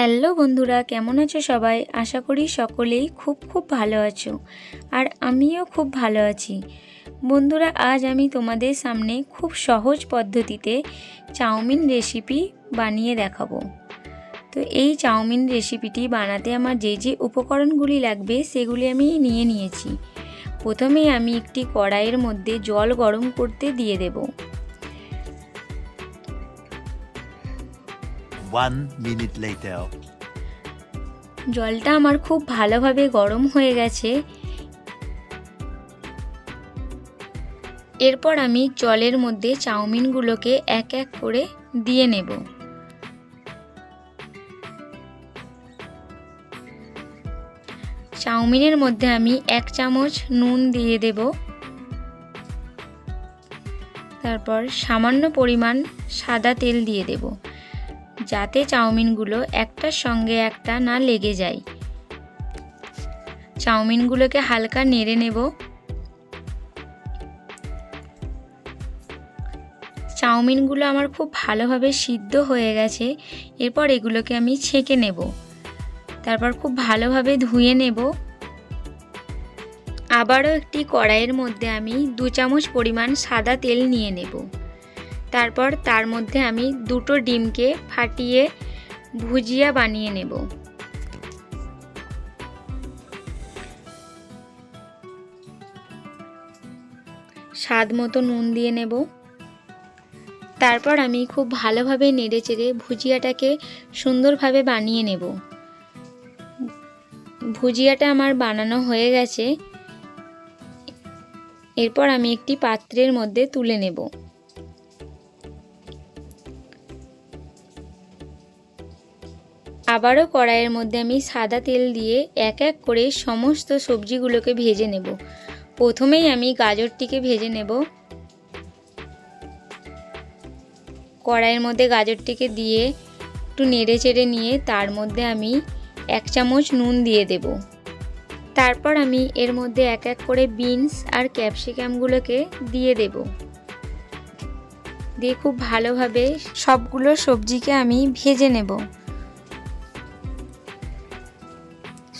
Hello বন্ধুরা, কেমন আছো সবাই? আশা করি সকলেই খুব ভালো আছো। আর আমিও খুব ভালো আছি। বন্ধুরা, আজ আমি তোমাদের সামনে খুব সহজ পদ্ধতিতে চাউমিন রেসিপি বানিয়ে দেখাবো। তো এই চাউমিন রেসিপিটি বানাতে আমার যে উপকরণগুলি লাগবে সেগুলি আমি নিয়ে নিয়েছি। প্রথমেই আমি একটি কড়াইয়ের মধ্যে জল গরম করতে দিয়ে দেব। 1 minute later. জলটা আমার খুব ভালোভাবে গরম হয়ে গেছে। এরপর আমি জলের মধ্যে চাউমিনগুলোকে এক এক করে দিয়ে নেব। চাউমিনের মধ্যে আমি 1 চামচ নুন দিয়ে দেব। তারপর সামান্য পরিমাণ সাদা তেল দিয়ে দেব, যাতে চাউমিনগুলো একটার সঙ্গে একটা না লেগে যায়। চাউমিনগুলোকে হালকা নেড়ে নেব। চাউমিনগুলো আমার খুব ভালোভাবে সিদ্ধ হয়ে গেছে। এরপর এগুলোকে আমি ছেঁকে নেব। তারপর খুব ভালোভাবে ধুয়ে নেব। আবারও একটি কড়াইয়ের মধ্যে আমি 2 চামচ পরিমাণ সাদা তেল নিয়ে নেব। তারপর তার মধ্যে আমি 2টো ডিমকে ফাটিয়ে ভুজিয়া বানিয়ে নেব। স্বাদ মতো নুন দিয়ে নেব। তারপর আমি খুব ভালোভাবে নেড়েচেড়ে ভুজিয়াটাকে সুন্দরভাবে বানিয়ে নেব। ভুজিয়াটা আমার বানানো হয়ে গেছে। এরপর আমি একটি পাত্রের মধ্যে তুলে নেব। আবারও কড়াইয়ের মধ্যে আমি সাদা তেল দিয়ে এক এক করে সমস্ত সবজিগুলোকে ভেজে নেব। প্রথমেই আমি গাজরটিকে ভেজে নেব। কড়াইয়ের মধ্যে গাজরটিকে দিয়ে একটু নেড়ে চেড়ে নিয়ে তার মধ্যে আমি 1 চামচ নুন দিয়ে দেব। তারপর আমি এর মধ্যে এক এক করে বিনস আর ক্যাপসিকামগুলোকে দিয়ে দেব। দিয়ে খুব ভালোভাবে সবগুলো সবজিকে আমি ভেজে নেব।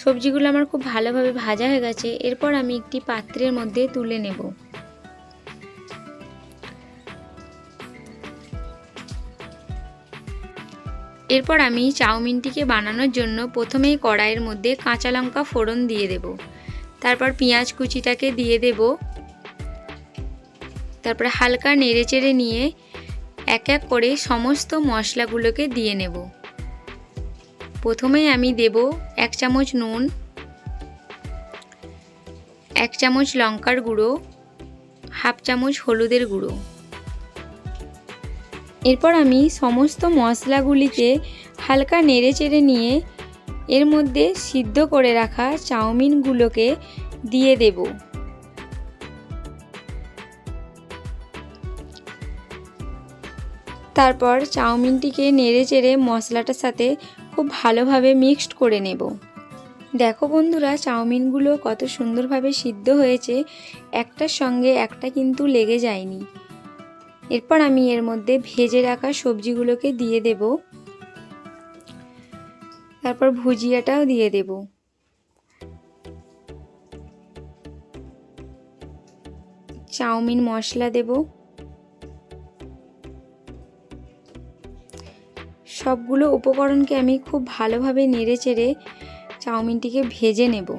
সবজিগুলো আমার খুব ভালোভাবে ভাজা হয়ে গেছে। এরপর আমি একটি পাত্রের মধ্যে তুলে নেব। এরপর আমি চাউমিনটিকে বানানোর জন্য প্রথমেই কড়াইয়ের মধ্যে কাঁচা লঙ্কা ফোড়ন দিয়ে দেব। তারপর পেঁয়াজ কুচিটাকে দিয়ে দেব। তারপর হালকা নেড়েচেড়ে নিয়ে এক এক করে সমস্ত মশলাগুলোকে দিয়ে নেব। প্রথমেই আমি দেব 1 চামচ নুন, 1 চামচ লঙ্কার গুঁড়ো, হাফ চামচ হলুদের গুঁড়ো। এরপর আমি সমস্ত মশলাগুলিকে হালকা নেড়েচেড়ে নিয়ে এর মধ্যে সিদ্ধ করে রাখা চাউমিনগুলোকে দিয়ে দেব। তারপর চাউমিনটিকে নেড়েচেড়ে মশলাটার সাথে খুব ভালোভাবে মিক্সড করে নেব। দেখো বন্ধুরা, চাউমিনগুলো কত সুন্দরভাবে সিদ্ধ হয়েছে, একটার সঙ্গে একটা কিন্তু লেগে যায়নি। এরপর আমি এর মধ্যে ভেজে রাখা সবজিগুলোকে দিয়ে দেব। তারপর ভুজিয়াটাও দিয়ে দেব। চাউমিন মশলা দেব। সবগুলো উপকরণকে আমি খুব ভালোভাবে নেড়েচেড়ে চাউমিনটিকে ভেজে নেব।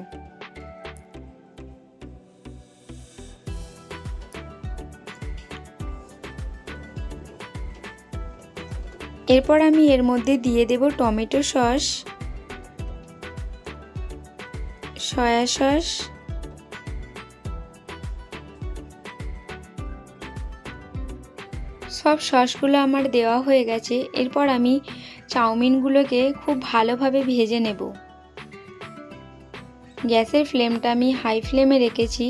এরপর আমি এর মধ্যে দিয়ে দেব টমেটো সস, সয়া সস, সব সসগুলো আমার দেওয়া হয়ে গেছে। এরপর আমি চাউমিনগুলোকে খুব ভালোভাবে ভেজে নেব। গ্যাসের ফ্লেমটা আমি হাই ফ্লেমে রেখেছি।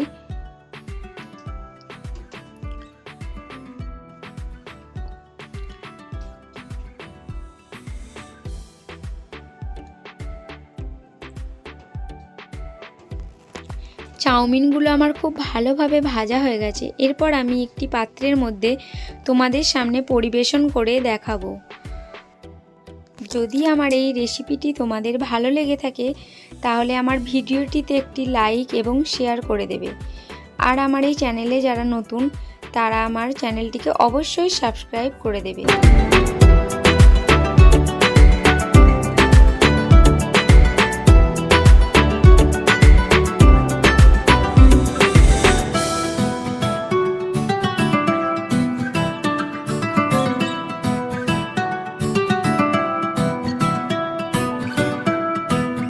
চাউমিনগুলো আমার খুব ভালোভাবে ভাজা হয়ে গেছে। এরপর আমি একটি পাত্রের মধ্যে তোমাদের সামনে পরিবেশন করে দেখাবো। যদি আমার এই রেসিপিটি তোমাদের ভালো লেগে থাকে তাহলে আমার ভিডিওটিতে একটি লাইক এবং শেয়ার করে দেবে। আর আমার এই চ্যানেলে যারা নতুন তারা আমার চ্যানেলটিকে অবশ্যই সাবস্ক্রাইব করে দেবে।